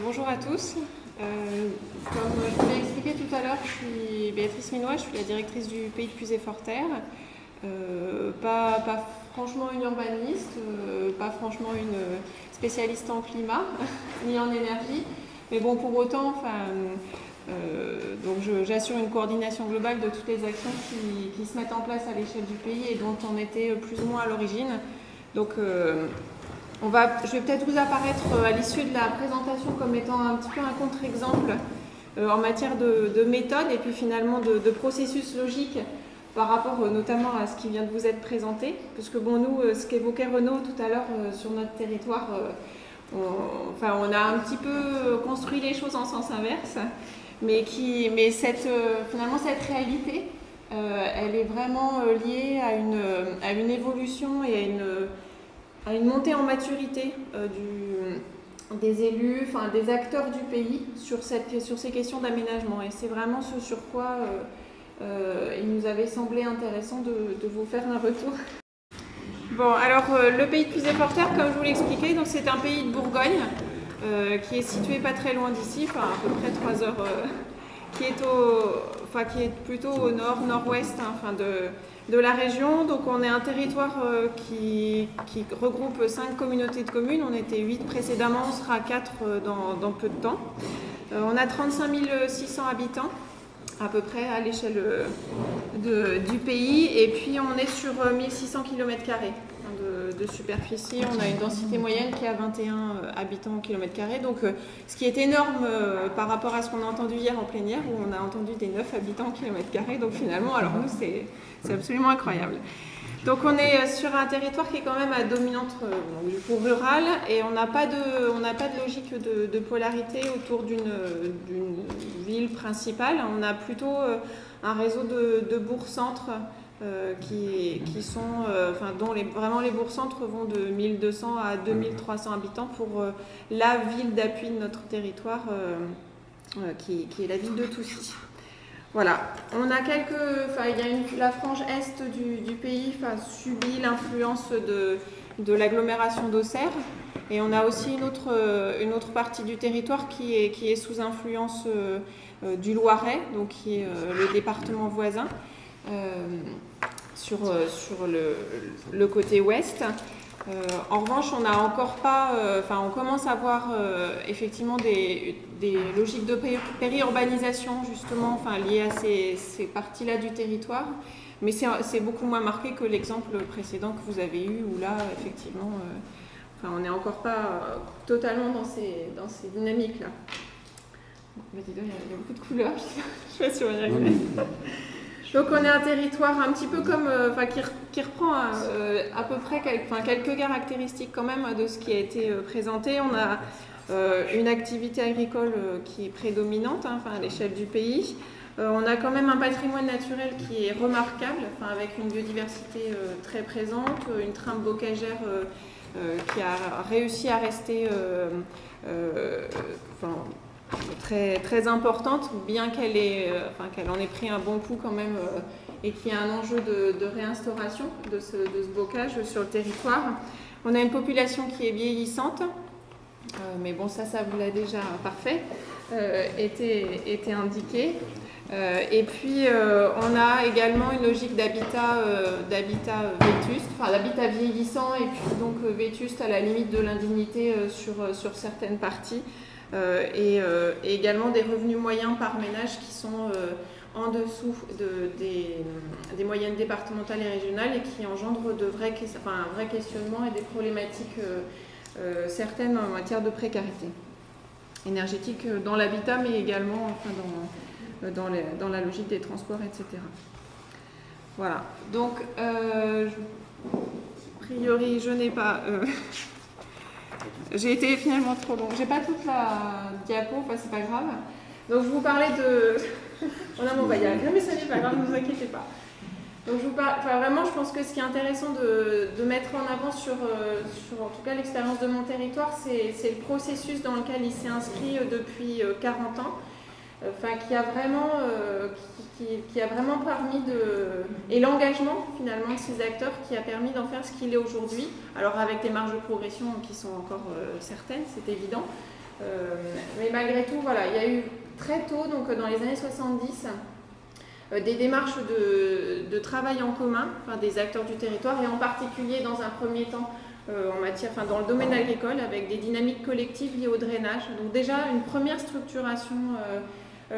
Bonjour à tous. Comme je vous l'ai expliqué tout à l'heure, je suis Béatrice Minois, je suis la directrice du Pays de Puy-et-Forterre. Pas franchement une urbaniste, pas franchement une spécialiste en climat ni en énergie, mais bon, pour autant, j'assure une coordination globale de toutes les actions qui se mettent en place à l'échelle du pays et dont on était plus ou moins à l'origine. Donc, je vais peut-être vous apparaître à l'issue de la présentation comme étant un petit peu un contre-exemple en matière de méthode et puis finalement de processus logique par rapport notamment à ce qui vient de vous être présenté. Parce que bon, nous, ce qu'évoquait Renaud tout à l'heure sur notre territoire, on a un petit peu construit les choses en sens inverse, mais finalement cette réalité, elle est vraiment liée à une évolution et à une montée en maturité des élus, des acteurs du pays sur ces questions d'aménagement. Et c'est vraiment ce sur quoi il nous avait semblé intéressant de vous faire un retour. Bon, alors le pays de Puy-et-Forterre, comme je vous l'ai expliqué, c'est un pays de Bourgogne qui est situé pas très loin d'ici, à peu près 3 heures, qui est plutôt au nord-nord-ouest de la région. Donc on est un territoire qui regroupe 5 communautés de communes. On était 8 précédemment, on sera 4 dans peu de temps. On a 35 600 habitants à peu près à l'échelle du pays, et puis on est sur 1600 km² de superficie. On a une densité moyenne qui est à 21 habitants au kilomètre carré, donc ce qui est énorme par rapport à ce qu'on a entendu hier en plénière où on a entendu des 9 habitants au kilomètre carré, donc finalement, alors nous, c'est absolument incroyable. Donc on est sur un territoire qui est quand même à dominante du coup rurale, et on n'a pas de logique de polarité autour d'une ville principale. On a plutôt un réseau de bourgs-centres dont vraiment les bourgs-centres vont de 1200 à 2300 habitants pour la ville d'appui de notre territoire qui est la ville de Toucy. Voilà, on a la frange est du pays subit l'influence de l'agglomération d'Auxerre, et on a aussi une autre partie du territoire qui est sous influence du Loiret, donc qui est le département voisin, sur le côté ouest. En revanche, on n'a encore pas, on commence à voir effectivement des logiques de périurbanisation justement, liées à ces parties-là du territoire, mais c'est beaucoup moins marqué que l'exemple précédent que vous avez eu, où là, effectivement, on n'est encore pas totalement dans ces dynamiques-là. Il y a beaucoup de couleurs, je ne sais pas si on y arrive. Donc on est un territoire un petit peu comme, qui reprend à peu près quelques caractéristiques quand même de ce qui a été présenté. On a une activité agricole qui est prédominante à l'échelle du pays. On a quand même un patrimoine naturel qui est remarquable, avec une biodiversité très présente, une trame bocagère qui a réussi à rester très, très importante, bien qu'elle en ait pris un bon coup quand même, et qu'il y a un enjeu de réinstauration de ce bocage sur le territoire. On a une population qui est vieillissante, mais bon, ça vous l'a déjà parfait été indiqué. Et puis on a également une logique d'habitat vétuste, d'habitat vieillissant, et puis donc vétuste à la limite de l'indignité sur certaines parties. Et également des revenus moyens par ménage qui sont en dessous des moyennes départementales et régionales, et qui engendrent un vrai questionnement et des problématiques certaines en matière de précarité énergétique dans l'habitat, mais également dans la logique des transports, etc. Voilà, donc a priori je n'ai pas... J'ai été finalement trop long. J'ai pas toute la diapo, c'est pas grave. Donc je vous parlais de... On a mon bagage. Non mais ça n'est pas grave, ne vous inquiétez pas. Donc je vous parle... vraiment, je pense que ce qui est intéressant de mettre en avant sur en tout cas l'expérience de mon territoire, c'est le processus dans lequel il s'est inscrit depuis 40 ans. Qui a vraiment permis et l'engagement finalement de ces acteurs qui a permis d'en faire ce qu'il est aujourd'hui, alors avec des marges de progression qui sont encore certaines, c'est évident, Mais malgré tout, voilà, il y a eu très tôt, donc dans les années 70, des démarches de travail en commun, enfin, des acteurs du territoire, et en particulier dans un premier temps dans le domaine agricole, avec des dynamiques collectives liées au drainage. Donc déjà une première structuration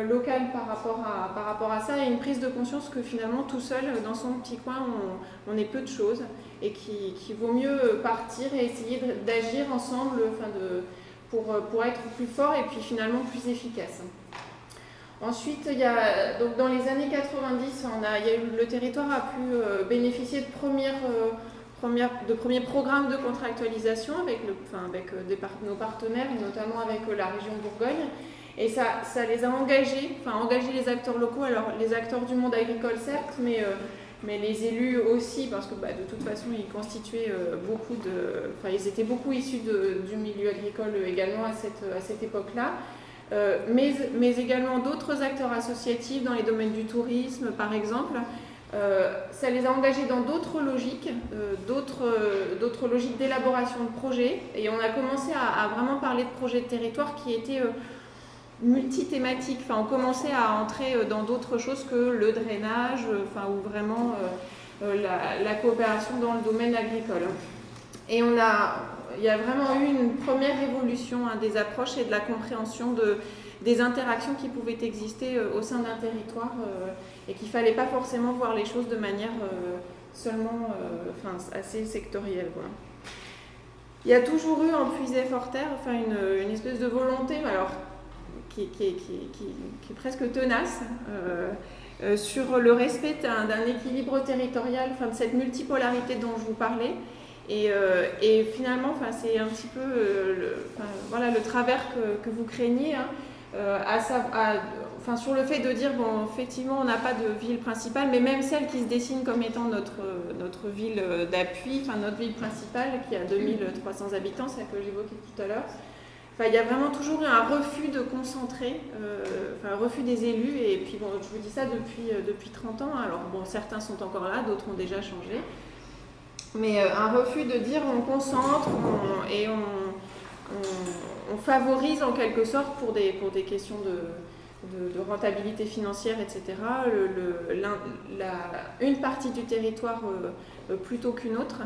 locale par rapport à ça, et une prise de conscience que finalement tout seul, dans son petit coin, on est peu de choses, et qu'il vaut mieux partir et essayer d'agir ensemble pour être plus fort et puis finalement plus efficace. Ensuite, donc dans les années 90, le territoire a pu bénéficier de premiers programmes de contractualisation avec nos partenaires, et notamment avec la région Bourgogne. Et ça les a engagés les acteurs locaux, alors les acteurs du monde agricole certes, mais les élus aussi, parce que de toute façon ils constituaient ils étaient beaucoup issus du milieu agricole également à cette époque-là. Mais également d'autres acteurs associatifs dans les domaines du tourisme par exemple. Ça les a engagés dans d'autres logiques, d'autres logiques d'élaboration de projets, et on a commencé à vraiment parler de projets de territoire qui étaient multithématiques. Enfin, on commençait à entrer dans d'autres choses que le drainage, ou vraiment la coopération dans le domaine agricole. Et il y a vraiment eu une première évolution des approches et de la compréhension des interactions qui pouvaient exister au sein d'un territoire, et qu'il ne fallait pas forcément voir les choses de manière seulement assez sectorielle, quoi. Il y a toujours eu en Puisay-Forterre une espèce de volonté, alors, qui est presque tenace, sur le respect d'un équilibre territorial, de cette multipolarité dont je vous parlais. Et finalement, c'est un petit peu le travers que vous craignez, sur le fait de dire, bon, effectivement, on n'a pas de ville principale, mais même celle qui se dessine comme étant notre ville d'appui, notre ville principale, qui a 2300 habitants, celle que j'évoquais tout à l'heure. Il y a vraiment toujours eu un refus de concentrer, un refus des élus, et puis bon, je vous dis ça depuis 30 ans, alors bon, certains sont encore là, d'autres ont déjà changé, mais un refus de dire on concentre et on favorise en quelque sorte pour des questions de rentabilité financière, etc., une partie du territoire plutôt qu'une autre.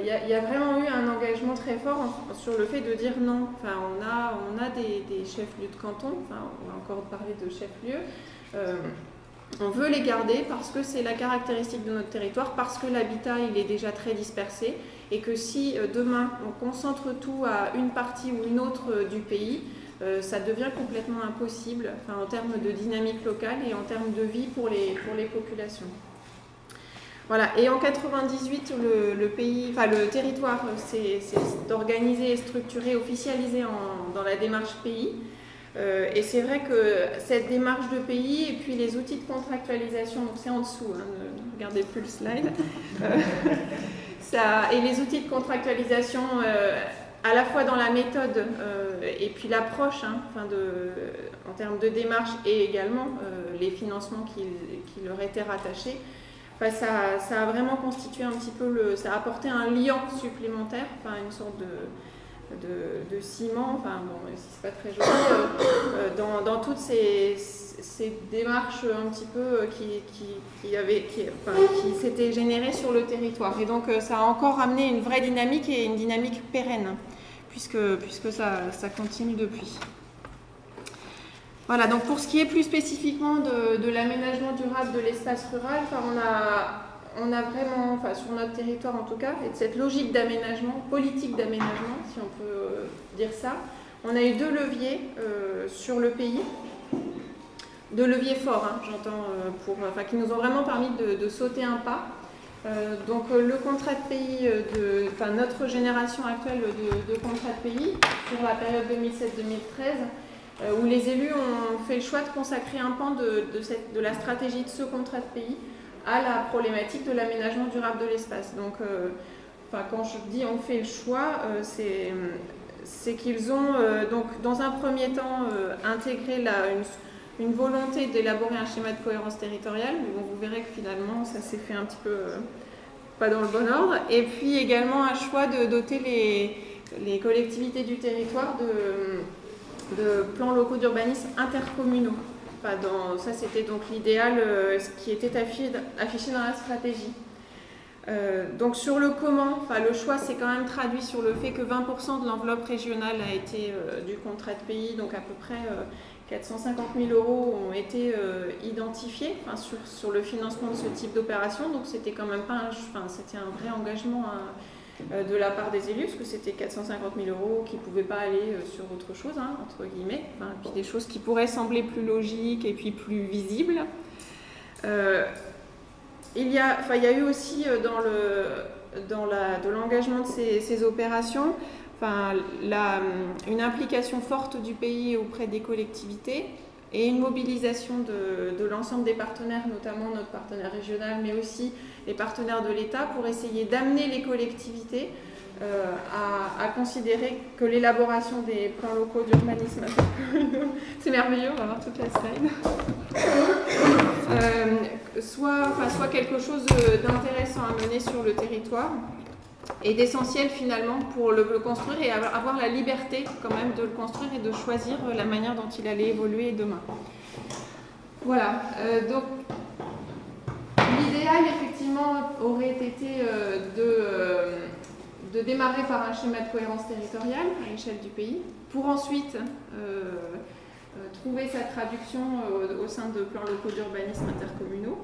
Il y a vraiment eu un engagement très fort sur le fait de dire non. On a des chefs-lieux de canton, on va encore parler de chefs-lieux. On veut les garder parce que c'est la caractéristique de notre territoire, parce que l'habitat il est déjà très dispersé, et que si demain on concentre tout à une partie ou une autre du pays, ça devient complètement impossible en termes de dynamique locale et en termes de vie pour les populations. Voilà. Et en 98, le territoire s'est organisé et structuré, officialisé dans la démarche pays. Et c'est vrai que cette démarche de pays et puis les outils de contractualisation, donc c'est en dessous, ne regardez plus le slide, et les outils de contractualisation à la fois dans la méthode et puis l'approche en termes de démarche, et également les financements qui leur étaient rattachés, ça a vraiment constitué un petit peu ça a apporté un liant supplémentaire, une sorte de ciment, même si c'est pas très joli, dans toutes ces démarches un petit peu qui s'étaient générées sur le territoire. Et donc ça a encore amené une vraie dynamique, et une dynamique pérenne, puisque ça continue depuis. Voilà, donc pour ce qui est plus spécifiquement de l'aménagement durable de l'espace rural, on a vraiment, sur notre territoire en tout cas, et de cette logique d'aménagement, politique d'aménagement, si on peut dire ça, on a eu 2 leviers sur le pays, 2 leviers forts, j'entends, qui nous ont vraiment permis de sauter un pas. Donc le contrat de pays, notre génération actuelle de contrat de pays, sur la période 2007-2013, où les élus ont fait le choix de consacrer un pan de la stratégie de ce contrat de pays à la problématique de l'aménagement durable de l'espace. Donc, quand je dis on fait le choix, c'est qu'ils ont, dans un premier temps, intégré une volonté d'élaborer un schéma de cohérence territoriale, mais bon, vous verrez que finalement, ça s'est fait un petit peu pas dans le bon ordre. Et puis également un choix de doter les collectivités du territoire de plans locaux d'urbanisme intercommunaux. Enfin, ça, c'était donc l'idéal, ce qui était affiché dans la stratégie. Donc sur le comment, enfin, le choix s'est quand même traduit sur le fait que 20% de l'enveloppe régionale a été du contrat de pays, donc à peu près 450 000 euros ont été identifiés, enfin, sur le financement de ce type d'opération. Donc c'était quand même pas c'était un vrai engagement de la part des élus, parce que c'était 450 000 euros qui ne pouvaient pas aller sur autre chose, hein, entre guillemets, enfin, puis des choses qui pourraient sembler plus logiques et puis plus visibles. Il y a eu aussi de l'engagement de ces opérations, une implication forte du pays auprès des collectivités et une mobilisation de l'ensemble des partenaires, notamment notre partenaire régional, mais aussi les partenaires de l'État, pour essayer d'amener les collectivités à considérer que l'élaboration des plans locaux d'urbanisme, c'est merveilleux, on va voir toute la slide, soit quelque chose d'intéressant à mener sur le territoire et d'essentiel finalement pour le construire et avoir la liberté quand même de le construire et de choisir la manière dont il allait évoluer demain. Voilà, donc l'idéal effectivement aurait été de démarrer par un schéma de cohérence territoriale à l'échelle du pays, pour ensuite trouver sa traduction au sein de plans locaux d'urbanisme intercommunaux.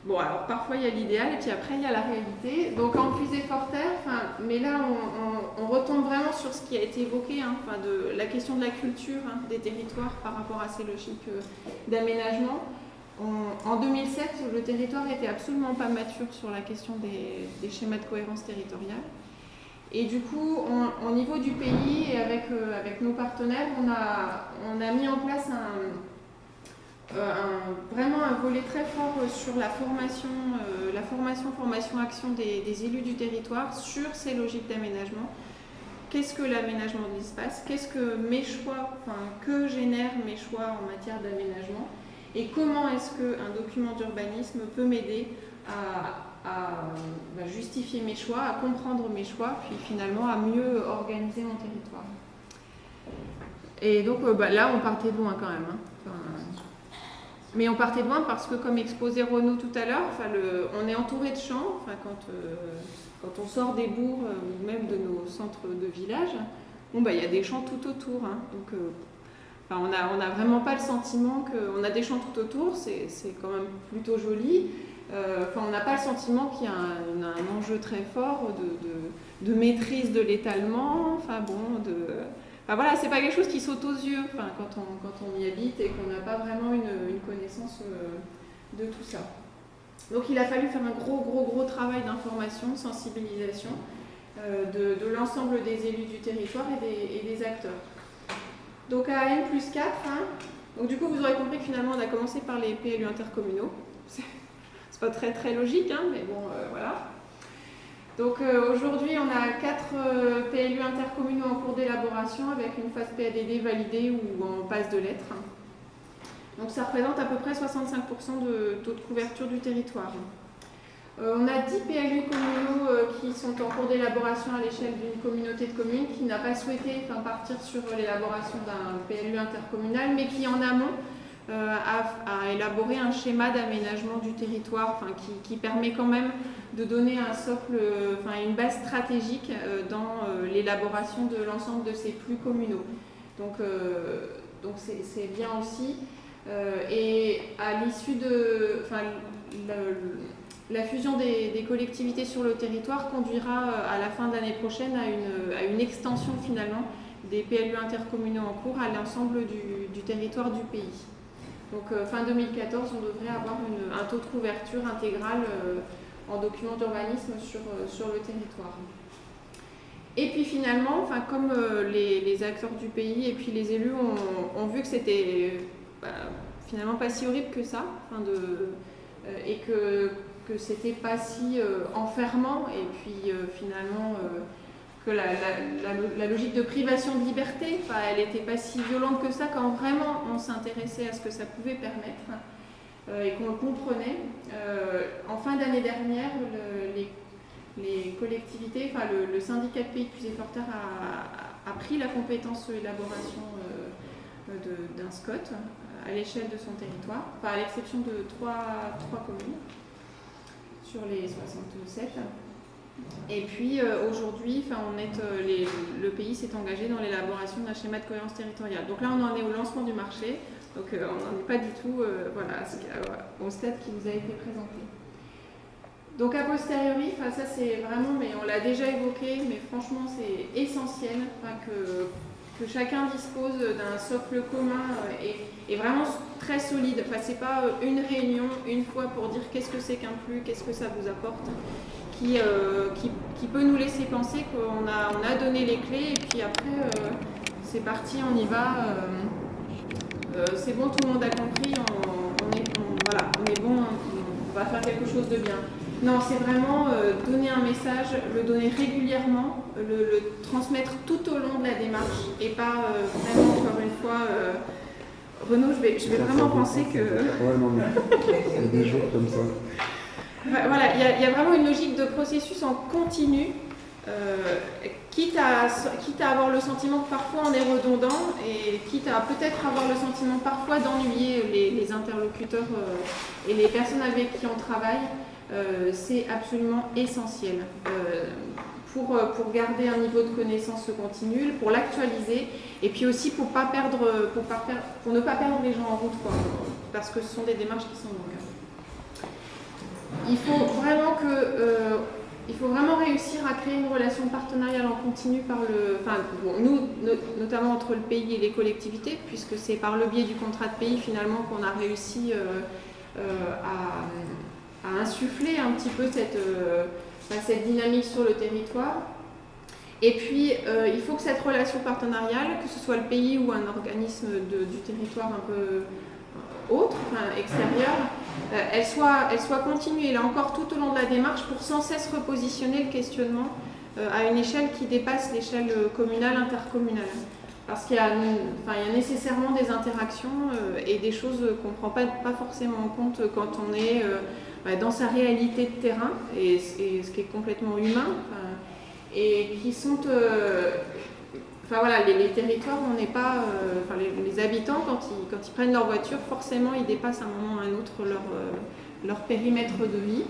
Bon, alors parfois il y a l'idéal et puis après il y a la réalité. Donc en Puisé-Forterre, mais là on retombe vraiment sur ce qui a été évoqué, hein, de la question de la culture des territoires par rapport à ces logiques d'aménagement. En 2007, le territoire n'était absolument pas mature sur la question des schémas de cohérence territoriale. Et du coup, au niveau du pays et avec nos partenaires, on a mis en place vraiment un volet très fort sur la formation-action des élus du territoire sur ces logiques d'aménagement. Qu'est-ce que l'aménagement de l'espace? Qu'est-ce que que génèrent mes choix en matière d'aménagement? Et comment est-ce qu'un document d'urbanisme peut m'aider à justifier mes choix, à comprendre mes choix, puis finalement à mieux organiser mon territoire. Et donc là, on partait de loin quand même. Hein. Mais on partait de loin parce que, comme exposait Renaud tout à l'heure, on est entouré de champs. Quand on sort des bourgs ou même de nos centres de village, il y a des champs tout autour. Hein. Donc, on n'a vraiment pas le sentiment qu'on a des champs tout autour, c'est quand même plutôt joli. On n'a pas le sentiment qu'il y a un enjeu très fort de maîtrise de l'étalement. Voilà, c'est pas quelque chose qui saute aux yeux quand on y habite et qu'on n'a pas vraiment une connaissance de tout ça. Donc il a fallu faire un gros travail d'information, de sensibilisation de l'ensemble des élus du territoire et des acteurs. Donc à N+4, donc du coup vous aurez compris que finalement on a commencé par les PLU intercommunaux. C'est pas très logique, mais bon, voilà. Donc aujourd'hui on a 4 PLU intercommunaux en cours d'élaboration avec une phase PADD validée ou en passe de lettres. Donc ça représente à peu près 65% de taux de couverture du territoire. On a 10 PLU communaux qui sont en cours d'élaboration à l'échelle d'une communauté de communes qui n'a pas souhaité partir sur l'élaboration d'un PLU intercommunal, mais qui en amont a élaboré un schéma d'aménagement du territoire qui permet quand même de donner un socle, une base stratégique dans l'élaboration de l'ensemble de ces flux communaux. Donc c'est bien aussi. Et à l'issue de... la fusion des collectivités sur le territoire conduira à la fin de l'année prochaine à une extension finalement des PLU intercommunaux en cours à l'ensemble du territoire du pays. Donc fin 2014, on devrait avoir un taux de couverture intégral en documents d'urbanisme sur le territoire. Et puis finalement, comme les acteurs du pays et puis les élus ont vu que c'était finalement pas si horrible que ça, et que c'était pas si enfermant, et puis finalement que la logique de privation de liberté, elle n'était pas si violente que ça quand vraiment on s'intéressait à ce que ça pouvait permettre et qu'on le comprenait. En fin d'année dernière, les collectivités, le syndicat de pays de Puisé-Forterre a pris la compétence élaboration d'un SCOT à l'échelle de son territoire, enfin, à l'exception de trois communes sur les 67. Et puis aujourd'hui, le pays s'est engagé dans l'élaboration d'un schéma de cohérence territoriale. Donc là, on en est au lancement du marché, donc on n'en est pas du tout au stade qui vous a été présenté. Donc a posteriori, ça c'est vraiment, mais on l'a déjà évoqué, mais franchement c'est essentiel que chacun dispose d'un socle commun et vraiment très solide. Enfin, c'est pas une réunion, une fois pour dire qu'est-ce que c'est qu'un flux, qu'est-ce que ça vous apporte, qui peut nous laisser penser qu'on a donné les clés et puis après c'est parti, on y va, c'est bon, tout le monde a compris, on est bon, on va faire quelque chose de bien. Non, c'est vraiment donner un message, le donner régulièrement, le transmettre tout au long de la démarche et pas vraiment, encore une fois, Renaud, je vais vraiment penser que... Ouais, non, mais il y a des jours comme ça. Voilà, il y a vraiment une logique de processus en continu, quitte à avoir le sentiment que parfois on est redondant et quitte à peut-être avoir le sentiment parfois d'ennuyer les interlocuteurs et les personnes avec qui on travaille. C'est absolument essentiel pour garder un niveau de connaissance continu, pour l'actualiser et puis aussi pour ne pas perdre les gens en route, quoi, parce que ce sont des démarches qui sont longues. Il faut vraiment réussir à créer une relation partenariale en continu nous, notamment entre le pays et les collectivités, puisque c'est par le biais du contrat de pays finalement qu'on a réussi à insuffler un petit peu cette dynamique sur le territoire. Et puis, il faut que cette relation partenariale, que ce soit le pays ou un organisme du territoire un peu autre, extérieur, elle soit continue, et là encore tout au long de la démarche, pour sans cesse repositionner le questionnement à une échelle qui dépasse l'échelle communale, intercommunale. Parce qu'il y a nécessairement des interactions et des choses qu'on ne prend pas forcément en compte quand on est dans sa réalité de terrain, et ce qui est complètement humain, et qui sont... les territoires, on n'est pas... les habitants, quand ils prennent leur voiture, forcément, ils dépassent à un moment ou à un autre leur périmètre de vie,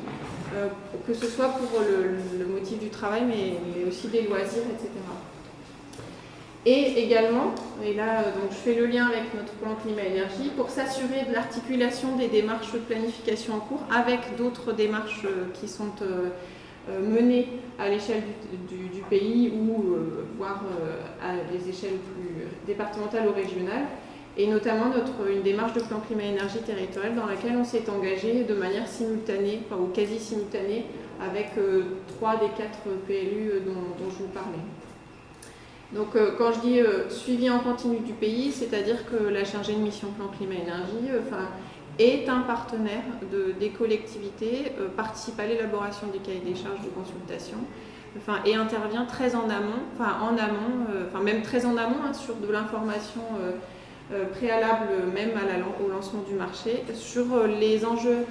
que ce soit pour le motif du travail, mais aussi des loisirs, etc. Et également, et là donc je fais le lien avec notre plan climat-énergie, pour s'assurer de l'articulation des démarches de planification en cours avec d'autres démarches qui sont menées à l'échelle du pays ou voire à des échelles plus départementales ou régionales, et notamment une démarche de plan climat-énergie territorial dans laquelle on s'est engagé de manière simultanée, ou quasi simultanée, avec 3 des 4 PLU dont je vous parlais. Donc quand je dis suivi en continu du pays, c'est-à-dire que la chargée de mission plan climat-énergie est un partenaire des collectivités, participe à l'élaboration des cahiers des charges de consultation, et intervient très en amont, même très en amont sur de l'information préalable même au lancement du marché, sur les enjeux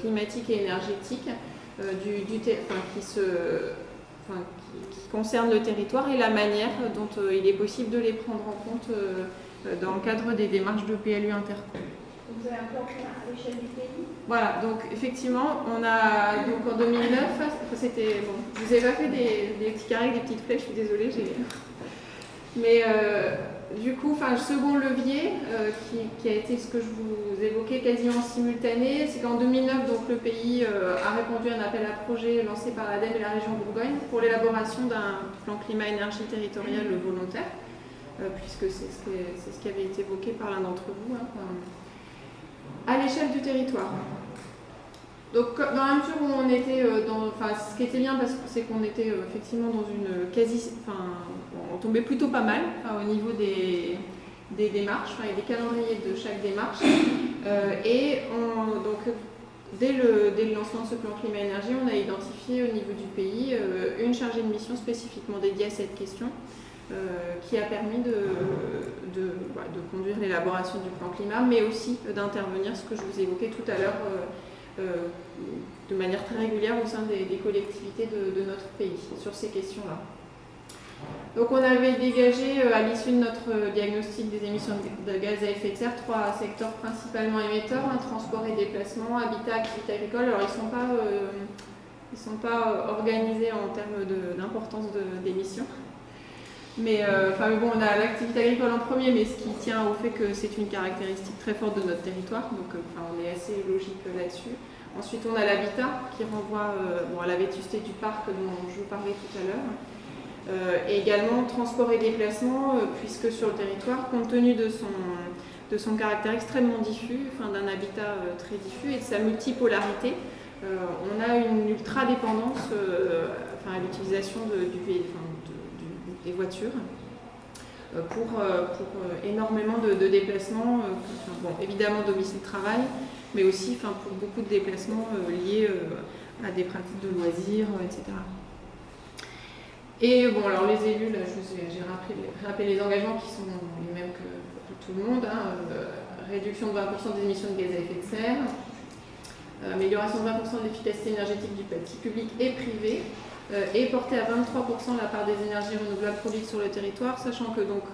climatiques et énergétiques qui concernent le territoire et la manière dont il est possible de les prendre en compte dans le cadre des démarches de PLU interco. Vous avez un plan à l'échelle du pays? Voilà, donc effectivement, on a donc en 2009, c'était bon, je vous ai pas fait des petits carrés, des petites flèches, je suis désolée, mais du coup, second levier qui a été ce que je vous évoquais quasiment en simultané, c'est qu'en 2009, donc, le pays a répondu à un appel à projet lancé par l'ADEME et la région Bourgogne pour l'élaboration d'un plan climat-énergie territorial volontaire, puisque c'est ce qui avait été évoqué par l'un d'entre vous, à l'échelle du territoire. Donc, dans la mesure où on était ce qui était bien, c'est qu'on était effectivement dans une on tombait plutôt pas mal au niveau des démarches et des calendriers de chaque démarche. Donc, dès le lancement de ce plan climat-énergie, on a identifié au niveau du pays une chargée de mission spécifiquement dédiée à cette question, qui a permis de conduire l'élaboration du plan climat, mais aussi d'intervenir, ce que je vous évoquais tout à l'heure, de manière très régulière au sein des collectivités de notre pays sur ces questions-là. Donc on avait dégagé à l'issue de notre diagnostic des émissions de gaz à effet de serre 3 secteurs principalement émetteurs, transport et déplacement, habitat, activité agricole. Alors ils sont pas organisés en termes d'importance d'émissions. Mais bon, on a l'activité agricole en premier, mais ce qui tient au fait que c'est une caractéristique très forte de notre territoire, donc on est assez logique là-dessus. Ensuite, on a l'habitat qui renvoie à la vétusté du parc dont je vous parlais tout à l'heure. Et également transport et déplacement, puisque sur le territoire, compte tenu de son caractère extrêmement diffus, d'un habitat très diffus et de sa multipolarité, on a une ultra-dépendance à l'utilisation des voitures pour énormément de déplacements, évidemment domicile-travail, mais aussi pour beaucoup de déplacements liés à des pratiques de loisirs, etc. Et bon, alors les élus, là, j'ai rappelé les engagements qui sont les mêmes que pour tout le monde. Réduction de 20% des émissions de gaz à effet de serre, amélioration de 20% de l'efficacité énergétique du bâti public et privé, et porter à 23% la part des énergies renouvelables produites sur le territoire, sachant que donc,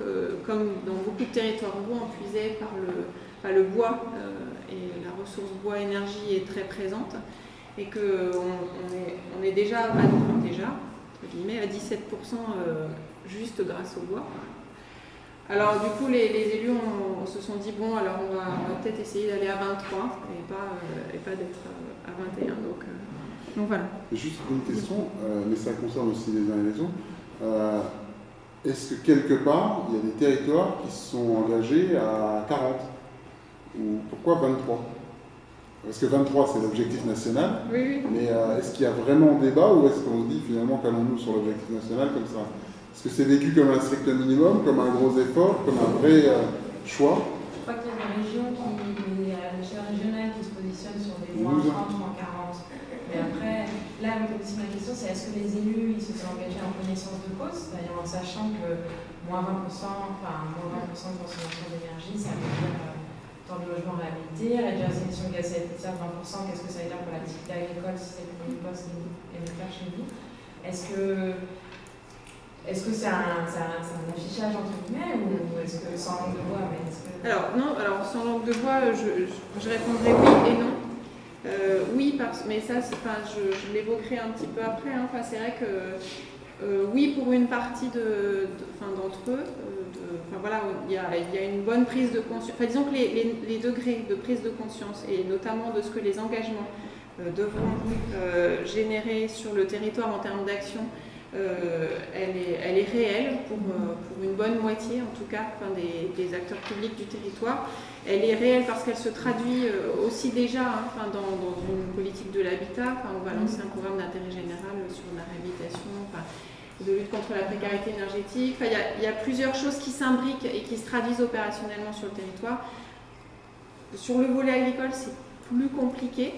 comme dans beaucoup de territoires ruraux, on puisait par le bois, et la ressource bois-énergie est très présente, et qu'on est déjà à 17% juste grâce au bois. Alors du coup les élus se sont dit bon, alors on va peut-être essayer d'aller à 23 et pas d'être à 21. Donc voilà. Juste une question, mais ça concerne aussi les uns et les autres. Est-ce que quelque part, il y a des territoires qui se sont engagés à 40 ou pourquoi 23? Parce que 23 c'est l'objectif national, oui. Mais est-ce qu'il y a vraiment débat ou est-ce qu'on se dit finalement qu'allons-nous sur l'objectif national comme ça? Est-ce que c'est vécu comme un strict minimum, comme un gros effort, comme un vrai choix? Je crois qu'il y a des régions à l'échelle régionale qui se positionnent sur des moins 30, moins 40. Mais après, là, aussi ma question, c'est est-ce que les élus ils se sont engagés en connaissance de cause, c'est-à-dire en sachant que moins 20%, de consommation d'énergie, ça veut dire dans le logement réhabilité, réduire les émissions de gaz à effet de serre de 20%, qu'est-ce que ça veut dire pour l'activité agricole si c'est pour une poste émetteur chez nous? Est-ce que c'est un affichage entre guillemets ou est-ce que sans langue de bois Alors non, sans langue de bois, je répondrai oui et non. Oui, mais ça, je l'évoquerai un petit peu après. C'est vrai que oui, pour une partie d'entre eux, il y a une bonne prise de conscience. Disons que les degrés de prise de conscience, et notamment de ce que les engagements devront générer sur le territoire en termes d'action, elle est réelle pour une bonne moitié, en tout cas, des acteurs publics du territoire. Elle est réelle parce qu'elle se traduit aussi déjà dans une politique de l'habitat. On va lancer un programme d'intérêt général sur la réhabilitation, de lutte contre la précarité énergétique. Il y a plusieurs choses qui s'imbriquent et qui se traduisent opérationnellement sur le territoire. Sur le volet agricole, c'est plus compliqué.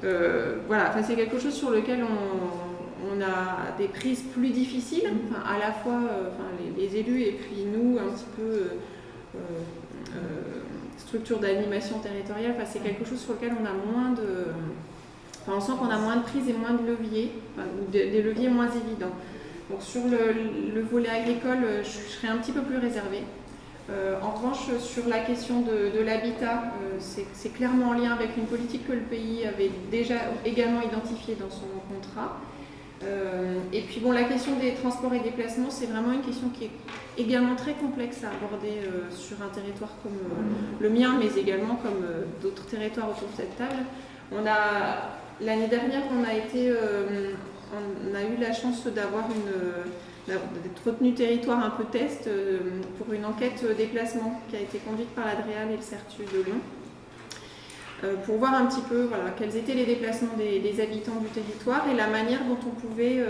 C'est quelque chose sur lequel on a des prises plus difficiles, à la fois les élus et puis nous, un petit peu structure d'animation territoriale. C'est quelque chose sur lequel on a moins de... on sent qu'on a moins de prises et moins de leviers, des leviers moins évidents. Donc sur le volet agricole, je serais un petit peu plus réservée. En revanche, sur la question de l'habitat, c'est clairement en lien avec une politique que le pays avait déjà également identifiée dans son contrat. Et puis la question des transports et déplacements, c'est vraiment une question qui est également très complexe à aborder sur un territoire comme le mien, mais également comme d'autres territoires autour de cette table. L'année dernière, on a eu la chance d'être retenu territoire un peu test pour une enquête déplacement qui a été conduite par l'Adréal et le CERTU de Lyon, pour voir un petit peu quels étaient les déplacements des habitants du territoire et la manière dont on pouvait,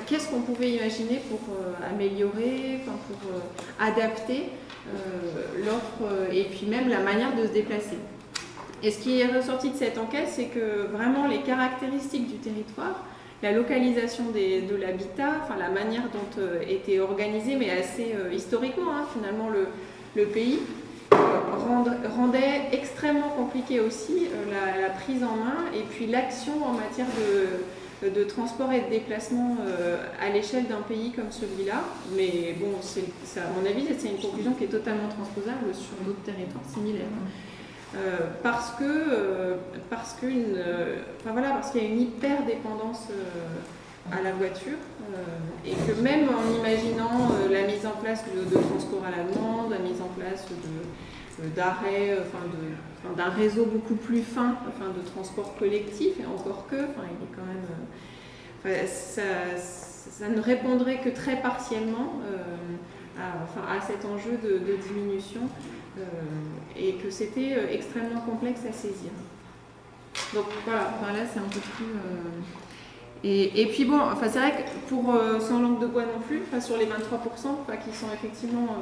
qu'est-ce qu'on pouvait imaginer pour améliorer, pour adapter l'offre et puis même la manière de se déplacer. Et ce qui est ressorti de cette enquête, c'est que vraiment les caractéristiques du territoire, la localisation de l'habitat, la manière dont était organisé, mais assez historiquement, finalement, le pays, rendait extrêmement compliqué aussi la prise en main et puis l'action en matière de transport et de déplacement à l'échelle d'un pays comme celui-là. Mais bon, à mon avis, c'est une conclusion qui est totalement transposable sur d'autres territoires similaires. Parce qu'il y a une hyper dépendance à la voiture et que même en imaginant la mise en place de transport à la demande, la mise en place d'arrêts, d'un réseau beaucoup plus fin, de transport collectif, et encore que, il est quand même, ça ne répondrait que très partiellement à cet enjeu de diminution et que c'était extrêmement complexe à saisir. Donc voilà, là c'est un peu plus... Et puis bon, c'est vrai que pour sans langue de bois non plus, sur les 23%, qui sont effectivement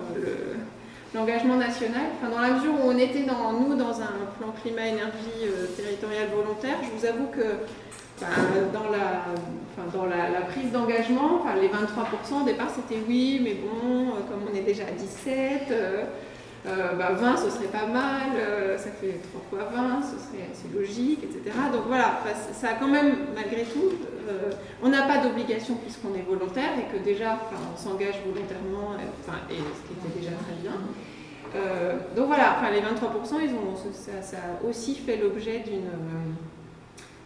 l'engagement national, dans la mesure où on était dans un plan climat-énergie territorial volontaire, je vous avoue que dans la prise d'engagement, les 23% au départ c'était oui, mais bon, comme on est déjà à 17, 20 ce serait pas mal, ça fait 3 fois 20, c'est logique, etc. Donc voilà, ça a quand même, malgré tout, on n'a pas d'obligation puisqu'on est volontaire et que déjà on s'engage volontairement, et ce qui était déjà très bien. Donc voilà, les 23%, ça a aussi fait l'objet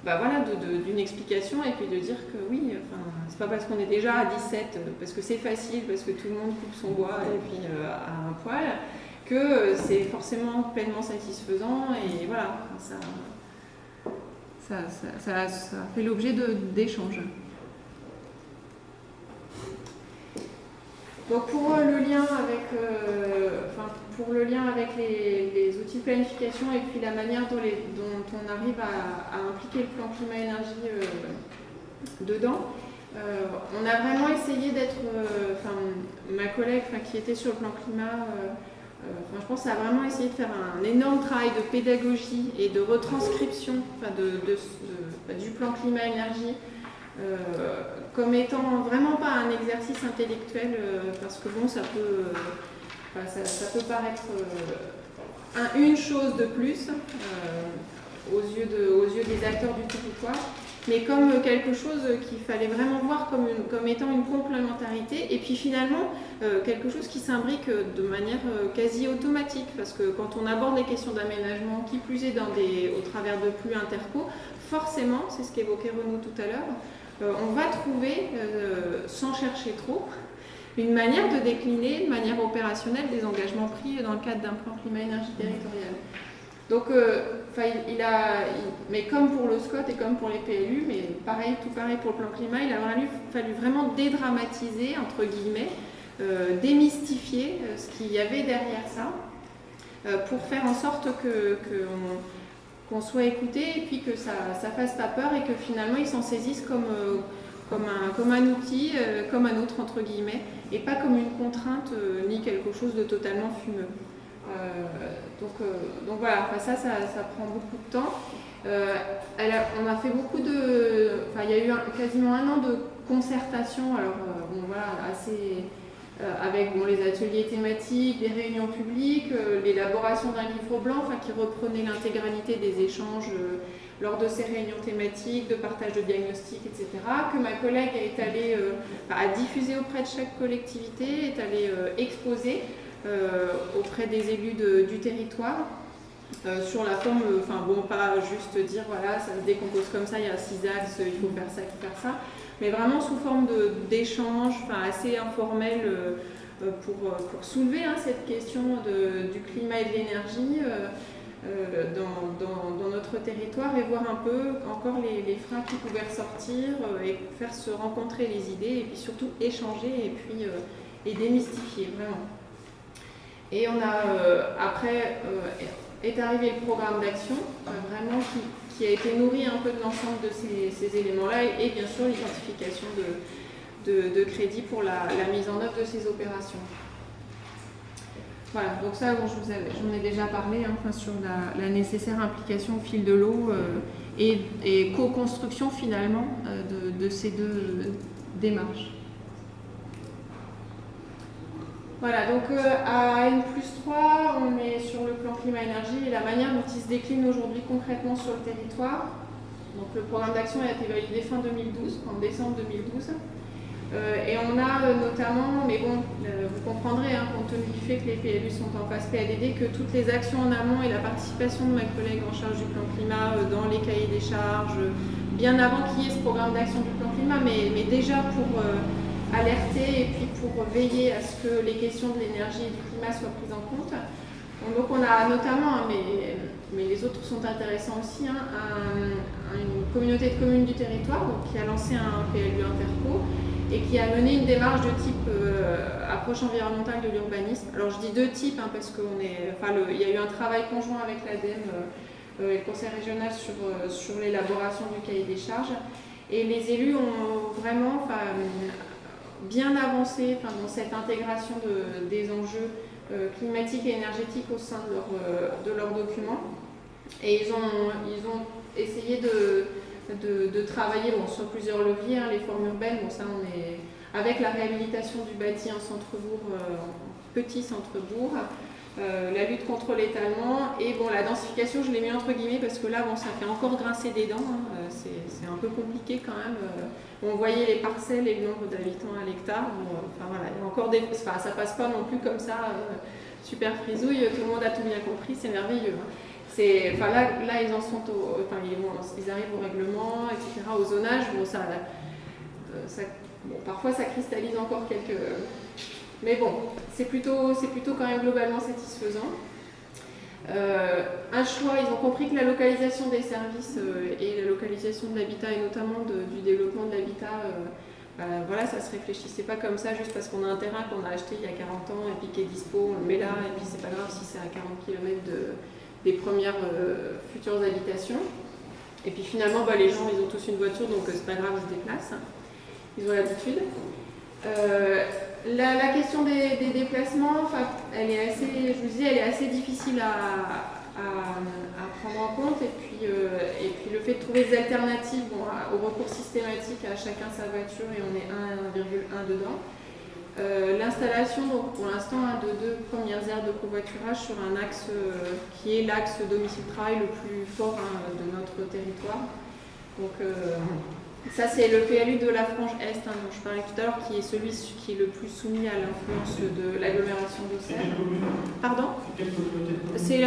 d'une explication et puis de dire que oui, c'est pas parce qu'on est déjà à 17, parce que c'est facile, parce que tout le monde coupe son bois et puis à un poil, que c'est forcément pleinement satisfaisant et voilà, ça fait l'objet d'échanges. Donc pour le lien avec les outils de planification et puis la manière dont on arrive à impliquer le plan climat-énergie dedans, on a vraiment essayé d'être, ma collègue qui était sur le plan climat, je pense qu'elle a vraiment essayé de faire un énorme travail de pédagogie et de retranscription du plan climat-énergie comme étant vraiment pas un exercice intellectuel parce que bon, ça peut paraître une chose de plus aux yeux des acteurs du territoire, mais comme quelque chose qu'il fallait vraiment voir comme étant une complémentarité et puis finalement quelque chose qui s'imbrique de manière quasi automatique parce que quand on aborde les questions d'aménagement, qui plus est au travers de flux interco, forcément, c'est ce qu'évoquait Renaud tout à l'heure, on va trouver, sans chercher trop, une manière de décliner de manière opérationnelle des engagements pris dans le cadre d'un plan climat-énergie territorial. Donc, mais comme pour le SCOT et comme pour les PLU, mais tout pareil pour le plan climat, il a fallu vraiment dédramatiser, entre guillemets, démystifier ce qu'il y avait derrière ça, pour faire en sorte qu'on soit écouté et puis que ça fasse pas peur et que finalement ils s'en saisissent comme un outil, comme un autre entre guillemets, et pas comme une contrainte ni quelque chose de totalement fumeux. Donc voilà, ça prend beaucoup de temps. On a fait beaucoup il y a eu quasiment 1 an de concertation, alors assez avec les ateliers thématiques, les réunions publiques, l'élaboration d'un livre blanc qui reprenait l'intégralité des échanges lors de ces réunions thématiques, de partage de diagnostics, etc., que ma collègue est allée diffuser auprès de chaque collectivité, est allée exposer auprès des élus du territoire, sur la forme, pas juste dire voilà, ça se décompose comme ça, il y a 6 axes, il faut faire ça, il faut faire ça, mais vraiment sous forme d'échange assez informel pour soulever cette question du climat et de l'énergie dans notre territoire et voir un peu encore les freins qui pouvaient ressortir et faire se rencontrer les idées et puis surtout échanger et démystifier vraiment. Et on a après est arrivé le programme d'action vraiment qui a été nourri un peu de l'ensemble de ces éléments-là et bien sûr l'identification de crédits pour la mise en œuvre de ces opérations. Voilà, donc ça, j'en ai déjà parlé sur la nécessaire implication au fil de l'eau et co-construction finalement de ces deux démarches. Voilà, donc à N+3, on est sur le plan climat-énergie et la manière dont il se décline aujourd'hui concrètement sur le territoire. Donc le programme d'action a été validé fin 2012, en décembre 2012. Et on a notamment, mais bon, vous comprendrez, hein, compte tenu du fait que les PLU sont en phase PADD, que toutes les actions en amont et la participation de ma collègue en charge du plan climat dans les cahiers des charges, bien avant qu'il y ait ce programme d'action du plan climat, mais déjà pour alerter et puis pour veiller à ce que les questions de l'énergie et du climat soient prises en compte. Donc on a notamment, mais les autres sont intéressants aussi, hein, une communauté de communes du territoire donc, qui a lancé un PLU interco et qui a mené une démarche de type approche environnementale de l'urbanisme. Alors je dis deux types hein, parce qu'il y a eu un travail conjoint avec l'ADEME et le Conseil régional sur l'élaboration du cahier des charges. Et les élus ont vraiment bien avancé dans cette intégration des enjeux climatiques et énergétiques au sein de leurs documents. Et ils ont essayé de travailler sur plusieurs leviers, hein, les formes urbaines, ça on est avec la réhabilitation du bâti en centre-bourg, petit centre-bourg, la lutte contre l'étalement et la densification, je l'ai mis entre guillemets parce que là ça fait encore grincer des dents, hein, c'est un peu compliqué quand même. On voyait les parcelles et le nombre d'habitants à l'hectare, il y a encore ça passe pas non plus comme ça, super frisouille, tout le monde a tout bien compris, c'est merveilleux. Hein. Là, ils en sont ils arrivent au règlement, etc., au zonage. Parfois, ça cristallise encore quelques... Mais bon, c'est plutôt quand même globalement satisfaisant. Un choix, ils ont compris que la localisation des services et la localisation de l'habitat, et notamment du développement de l'habitat, ça se réfléchissait pas comme ça juste parce qu'on a un terrain qu'on a acheté il y a 40 ans et puis qui est dispo, on le met là, et puis c'est pas grave si c'est à 40 km des premières futures habitations. Et puis finalement, les gens, ils ont tous une voiture, donc c'est pas grave, ils se déplacent. Ils ont l'habitude. La question des déplacements, elle est assez, je vous dis, elle est assez difficile à prendre en compte. Et puis le fait de trouver des alternatives au recours systématique à chacun sa voiture, et on est 1,1 dedans. L'installation, pour l'instant, de 2 premières aires de covoiturage sur un axe qui est l'axe domicile-travail le plus fort de notre territoire. Donc, ça, c'est le PLU de la frange Est dont je parlais tout à l'heure, qui est celui qui est le plus soumis à l'influence de l'agglomération d'Auxerre. Pardon ? C'est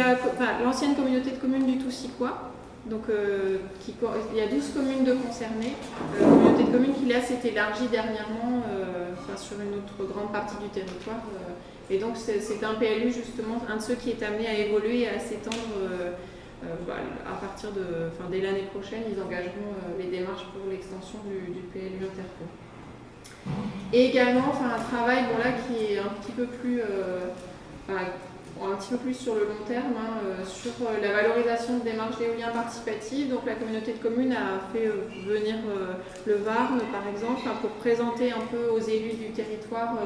l'ancienne communauté de communes du Toussicois. Donc, il y a 12 communes de concernées. La communauté de communes qui là s'est élargie dernièrement sur une autre grande partie du territoire. Et donc c'est un PLU justement, un de ceux qui est amené à évoluer et à s'étendre à partir dès l'année prochaine, ils engageront les démarches pour l'extension du PLU interco. Et également un travail qui est un petit peu plus sur le long terme, sur la valorisation de démarches d'éolien participatif. Donc la communauté de communes a fait venir le Varne, par exemple, pour présenter un peu aux élus du territoire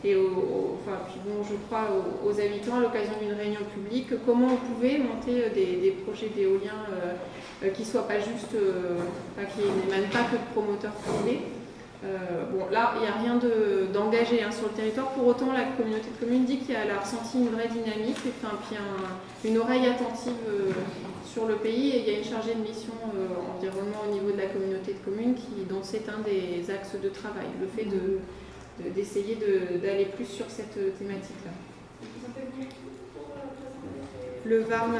et je crois aux habitants à l'occasion d'une réunion publique, comment on pouvait monter des projets d'éolien qui ne soient pas juste, qui n'émanent pas que de promoteurs privés. Là, il n'y a rien d'engagé sur le territoire. Pour autant, la communauté de communes dit qu'elle a ressenti une vraie dynamique et puis une oreille attentive sur le pays. Et il y a une chargée de mission environnement au niveau de la communauté de communes dont c'est un des axes de travail, le fait d'essayer d'aller plus sur cette thématique-là. Le Varne,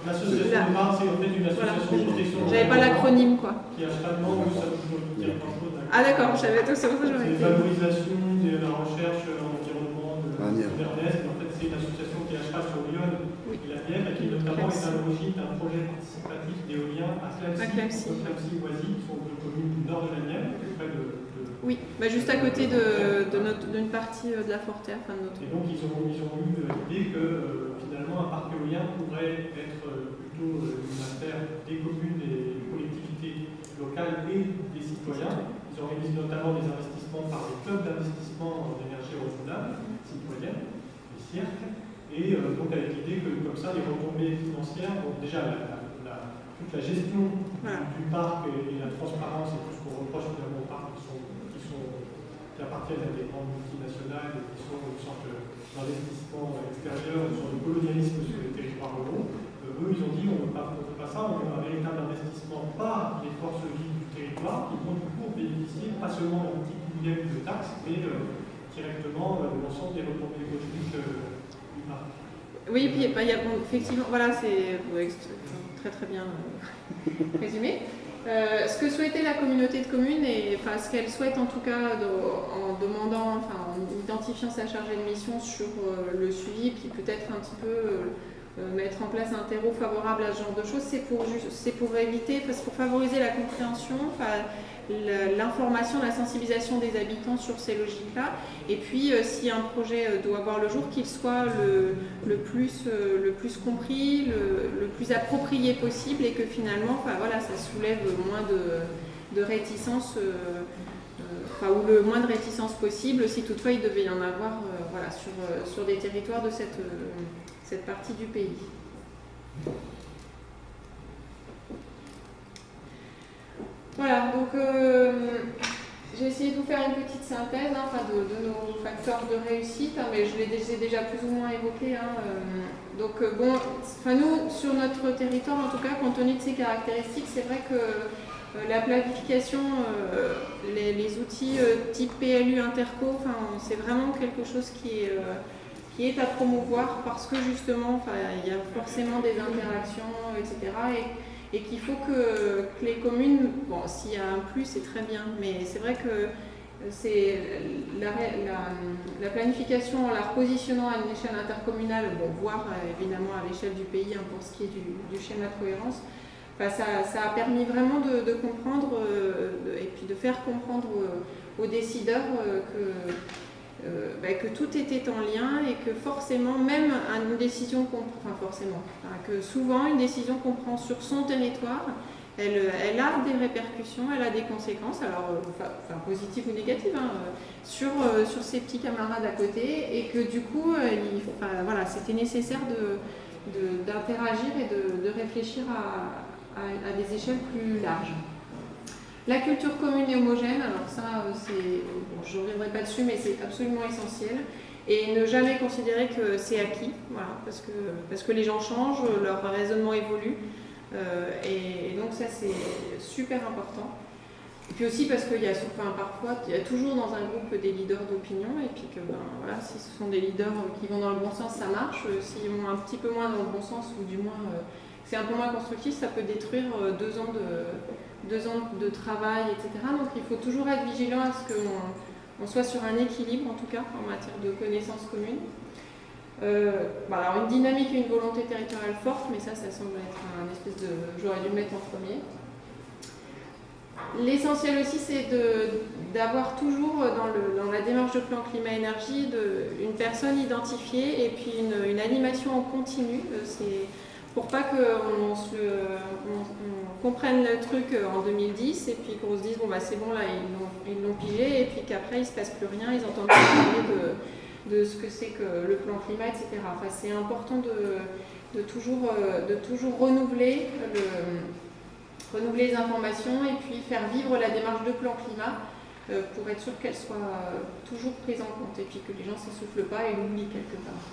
l'association de Varne, c'est en fait une association de protection. J'avais pas l'acronyme, quoi. Qui a un traitement où ça bouge le territoire. Ah d'accord, je savais tout, c'est pour ça que j'aurais été. C'est la valorisation de la recherche en environnement de l'Ernest. En fait, c'est une association qui est à cheval sur Lyon et la Nièvre, et qui notamment est à l'origine d'un projet participatif d'éolien à Clamecy-Oisy, qui sont deux communes du nord de la Nièvre, près de... Oui, juste à côté d'une partie de la Forterre. Et donc ils ont eu l'idée que finalement un parc éolien pourrait être plutôt une affaire des communes, des collectivités locales et des citoyens. Ils organisent notamment des investissements par des clubs d'investissement en énergie renouvelable, citoyenne, les CIRC, et donc avec l'idée que comme ça les retombées financières, donc déjà toute la gestion du parc et la transparence et tout ce qu'on reproche finalement au parc qui appartiennent à des grandes multinationales et qui sont une sorte d'investissement extérieur, une sorte de colonialisme sur les territoires ruraux. Eux, ils ont dit on ne veut pas ça, on veut un véritable investissement par les forces vives du territoire qui vont du coup bénéficier pas seulement d'un petit dividende de taxes, mais directement de l'ensemble des retombées économiques du parc. Oui, puis il y a, bon, effectivement, voilà, c'est très très bien résumé. Ce que souhaitait la communauté de communes, et enfin, ce qu'elle souhaite en tout cas en demandant, enfin, en identifiant sa chargée de mission sur le suivi, puis peut-être un petit peu mettre en place un terreau favorable à ce genre de choses, c'est pour éviter, pour favoriser la compréhension, l'information, la sensibilisation des habitants sur ces logiques-là. Et puis, si un projet doit voir le jour, qu'il soit le plus compris, le plus approprié possible, et que finalement, enfin, voilà, ça soulève moins de réticence, ou le moins de réticence possible, si toutefois il devait y en avoir voilà, sur des territoires de cette partie du pays. Voilà, donc j'ai essayé de vous faire une petite synthèse de nos facteurs de réussite, mais je les ai déjà plus ou moins évoqués. Donc bon, nous, sur notre territoire, en tout cas, compte tenu de ces caractéristiques, c'est vrai que la planification, les outils type PLU Interco, c'est vraiment quelque chose qui est à promouvoir parce que justement, il y a forcément des interactions, etc. Et qu'il faut que les communes, bon, s'il y a un plus, c'est très bien, mais c'est vrai que c'est la planification, en la repositionnant à une échelle intercommunale, voire évidemment à l'échelle du pays, pour ce qui est du schéma de cohérence, ça a permis vraiment de comprendre et puis de faire comprendre aux décideurs que tout était en lien et que forcément, même une décision que souvent une décision qu'on prend sur son territoire, elle a des répercussions, elle a des conséquences, alors positives ou négatives, sur ses petits camarades à côté, et que du coup, voilà, c'était nécessaire d'interagir et de réfléchir à des échelles plus larges. La culture commune et homogène, alors ça, je ne reviendrai pas dessus, mais c'est absolument essentiel. Et ne jamais considérer que c'est acquis, voilà, parce que les gens changent, leur raisonnement évolue. Et donc ça, c'est super important. Et puis aussi parce qu'il y a parfois, il y a toujours dans un groupe des leaders d'opinion, et puis que voilà, si ce sont des leaders qui vont dans le bon sens, ça marche. S'ils vont un petit peu moins dans le bon sens, ou du moins c'est un peu moins constructif, ça peut détruire 2 ans de travail, etc. Donc il faut toujours être vigilant à ce qu'on soit sur un équilibre, en tout cas, en matière de connaissances communes. Alors une dynamique et une volonté territoriale forte, mais ça semble être un espèce de... J'aurais dû le mettre en premier. L'essentiel aussi, c'est d'avoir toujours dans la démarche de plan climat-énergie une personne identifiée et puis une animation en continu. C'est pour pas qu'on comprenne le truc en 2010 et puis qu'on se dise c'est bon, là ils l'ont pigé, et puis qu'après il se passe plus rien, ils entendent parler de ce que c'est que le plan climat, etc. C'est important de toujours renouveler les informations et puis faire vivre la démarche de plan climat pour être sûr qu'elle soit toujours prise en compte et puis que les gens ne s'essoufflent pas et l'oublient quelque part.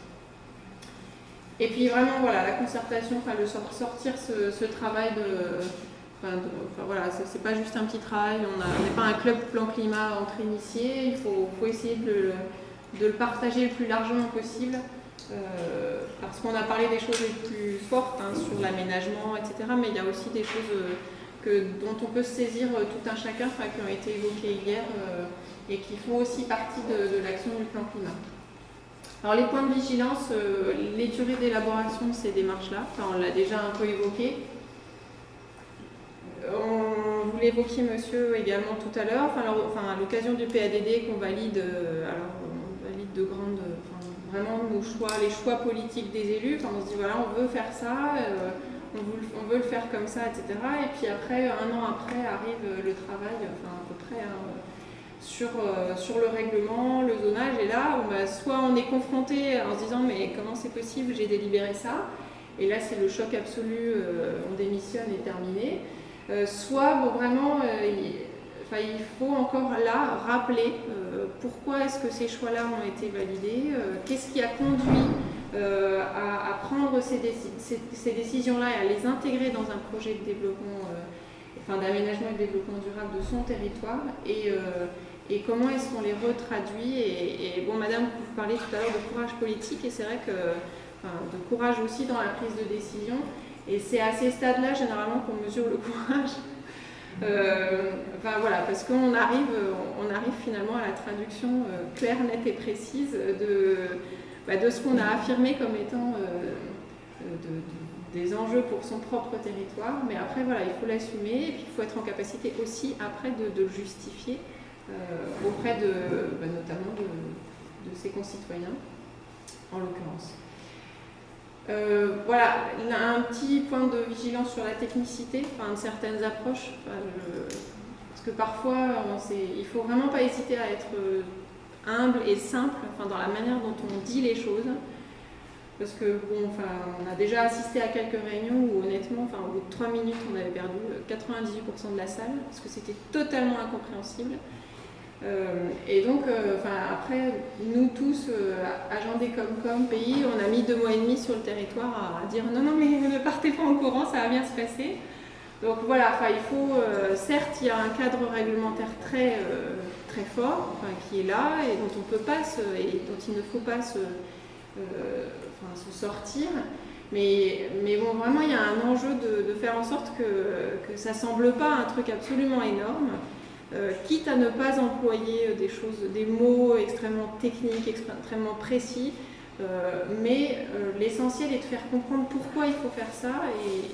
Et puis vraiment, voilà, la concertation, sortir ce travail voilà, c'est pas juste un petit travail, on n'est pas un club plan climat entre initiés, il faut essayer de le partager le plus largement possible, parce qu'on a parlé des choses les plus fortes sur l'aménagement, etc., mais il y a aussi des choses dont on peut se saisir tout un chacun, qui ont été évoquées hier, et qui font aussi partie de l'action du plan climat. Alors les points de vigilance, les durées d'élaboration de ces démarches-là, on l'a déjà un peu évoqué. Vous l'évoquiez, monsieur, également tout à l'heure, à l'occasion du PADD qu'on valide, on valide vraiment les choix politiques des élus. On se dit voilà, on veut faire ça, on veut le faire comme ça, etc. Et puis après, 1 an après, arrive le travail, à peu près, sur le règlement, le zonage. Et là, soit on est confronté en se disant mais comment c'est possible, j'ai délibéré ça, et là c'est le choc absolu, on démissionne et terminé. Soit vraiment, il faut encore là rappeler pourquoi est-ce que ces choix-là ont été validés, qu'est-ce qui a conduit à prendre ces décisions-là et à les intégrer dans un projet de développement, d'aménagement et de développement durable de son territoire, et comment est-ce qu'on les retraduit. Et bon, madame, vous parliez tout à l'heure de courage politique, et c'est vrai que de courage aussi dans la prise de décision, et c'est à ces stades-là généralement qu'on mesure le courage. Voilà, parce qu'on arrive finalement à la traduction claire, nette et précise de ce qu'on a affirmé comme étant des enjeux pour son propre territoire. Mais après, voilà, il faut l'assumer, et puis il faut être en capacité aussi après de le justifier auprès notamment de ses concitoyens, en l'occurrence. Voilà, un petit point de vigilance sur la technicité, de certaines approches, parce que parfois, il ne faut vraiment pas hésiter à être humble et simple dans la manière dont on dit les choses, parce que on a déjà assisté à quelques réunions où honnêtement, au bout de 3 minutes, on avait perdu 98% de la salle, parce que c'était totalement incompréhensible. Et donc, après, nous tous, agents des Comcom, pays, on a mis 2 mois et demi sur le territoire à dire non, mais ne partez pas en courant, ça va bien se passer. Donc voilà, il faut, certes, il y a un cadre réglementaire très fort, qui est là, et dont on peut pas dont il ne faut pas se sortir. Mais bon, vraiment, il y a un enjeu de faire en sorte que ça semble pas un truc absolument énorme. Quitte à ne pas employer des mots extrêmement techniques, extrêmement précis, mais l'essentiel est de faire comprendre pourquoi il faut faire ça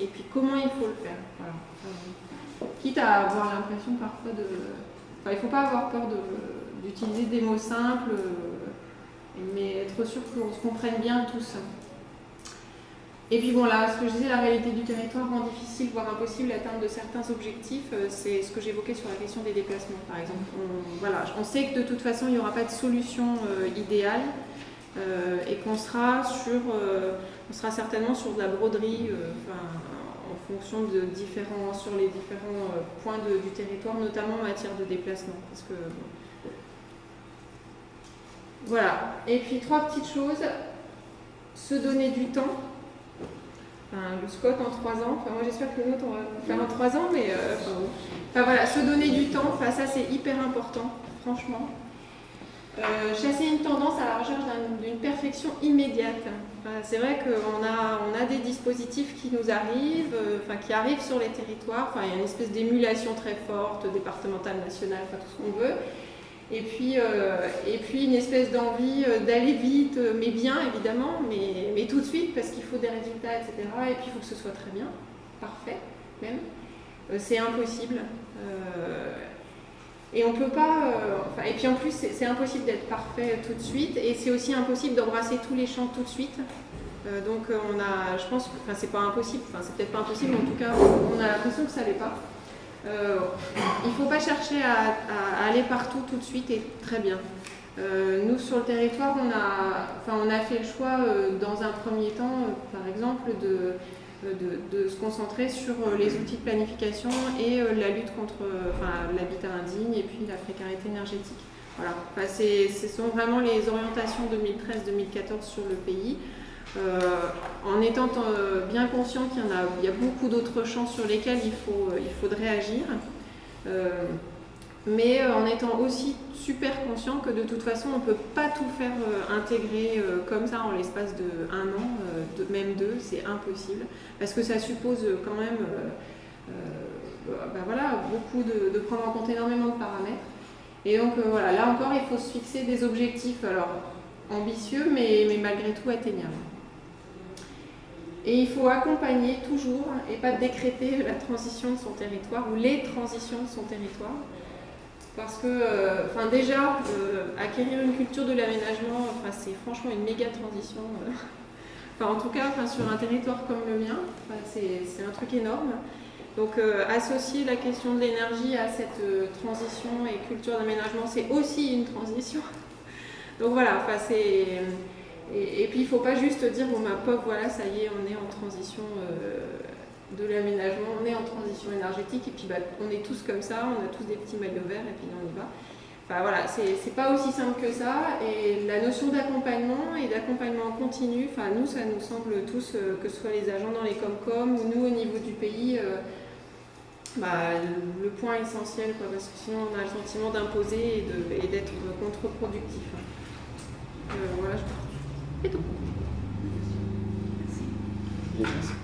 et puis comment il faut le faire. Voilà. Quitte à avoir l'impression parfois il ne faut pas avoir peur d'utiliser des mots simples, mais être sûr qu'on se comprenne bien tous. Et puis bon, là, ce que je disais, la réalité du territoire rend difficile, voire impossible, l'atteinte de certains objectifs. C'est ce que j'évoquais sur la question des déplacements, par exemple. On sait que de toute façon, il n'y aura pas de solution idéale et qu'on sera certainement sur de la broderie, en fonction sur les différents points du territoire, notamment en matière de déplacement. Parce que, voilà. Et puis, 3 petites choses. Se donner du temps. Le SCOT en 3 ans, moi j'espère que le nôtre on va le faire en 3 ans, mais voilà, se donner du temps, ça c'est hyper important, franchement. Chasser une tendance à la recherche d'une perfection immédiate. C'est vrai qu'on a des dispositifs qui nous arrivent, qui arrivent sur les territoires, il y a une espèce d'émulation très forte, départementale, nationale, tout ce qu'on veut. Et puis une espèce d'envie d'aller vite, mais bien évidemment, mais tout de suite parce qu'il faut des résultats, etc. Et puis il faut que ce soit très bien, parfait même. C'est impossible. Et on peut pas. Et puis en plus, c'est impossible d'être parfait tout de suite, et c'est aussi impossible d'embrasser tous les champs tout de suite. Donc je pense que, c'est pas impossible, c'est peut-être pas impossible, mais en tout cas, on a l'impression que ça l'est pas. Il ne faut pas chercher à aller partout tout de suite et très bien. Nous, sur le territoire, on a fait le choix, dans un premier temps, par exemple, de se concentrer sur les outils de planification et la lutte contre l'habitat indigne et puis la précarité énergétique. Voilà. Ce sont vraiment les orientations 2013-2014 sur le pays. En étant bien conscient qu'il y a beaucoup d'autres champs sur lesquels il faudrait agir, mais en étant aussi super conscient que de toute façon on ne peut pas tout faire intégrer comme ça en l'espace de 1 an, même 2, c'est impossible, parce que ça suppose quand même beaucoup de prendre en compte énormément de paramètres. Et donc là encore il faut se fixer des objectifs ambitieux mais malgré tout atteignables. Et il faut accompagner toujours et pas décréter la transition de son territoire ou les transitions de son territoire. Parce que déjà, acquérir une culture de l'aménagement, c'est franchement une méga transition. En tout cas, sur un territoire comme le mien, c'est un truc énorme. Donc associer la question de l'énergie à cette transition et culture d'aménagement, c'est aussi une transition. Donc voilà, et puis il ne faut pas juste dire bon voilà, ça y est, on est en transition de l'aménagement, on est en transition énergétique, et puis on est tous comme ça, on a tous des petits maillots verts, et puis on y va. Enfin voilà, c'est pas aussi simple que ça. Et la notion d'accompagnement et d'accompagnement continu, enfin nous, ça nous semble tous, que ce soit les agents dans les Comcom ou nous au niveau du pays, le point essentiel, quoi, parce que sinon on a le sentiment d'imposer et d'être contre-productif. Voilà, je pense. C'est tout. Merci.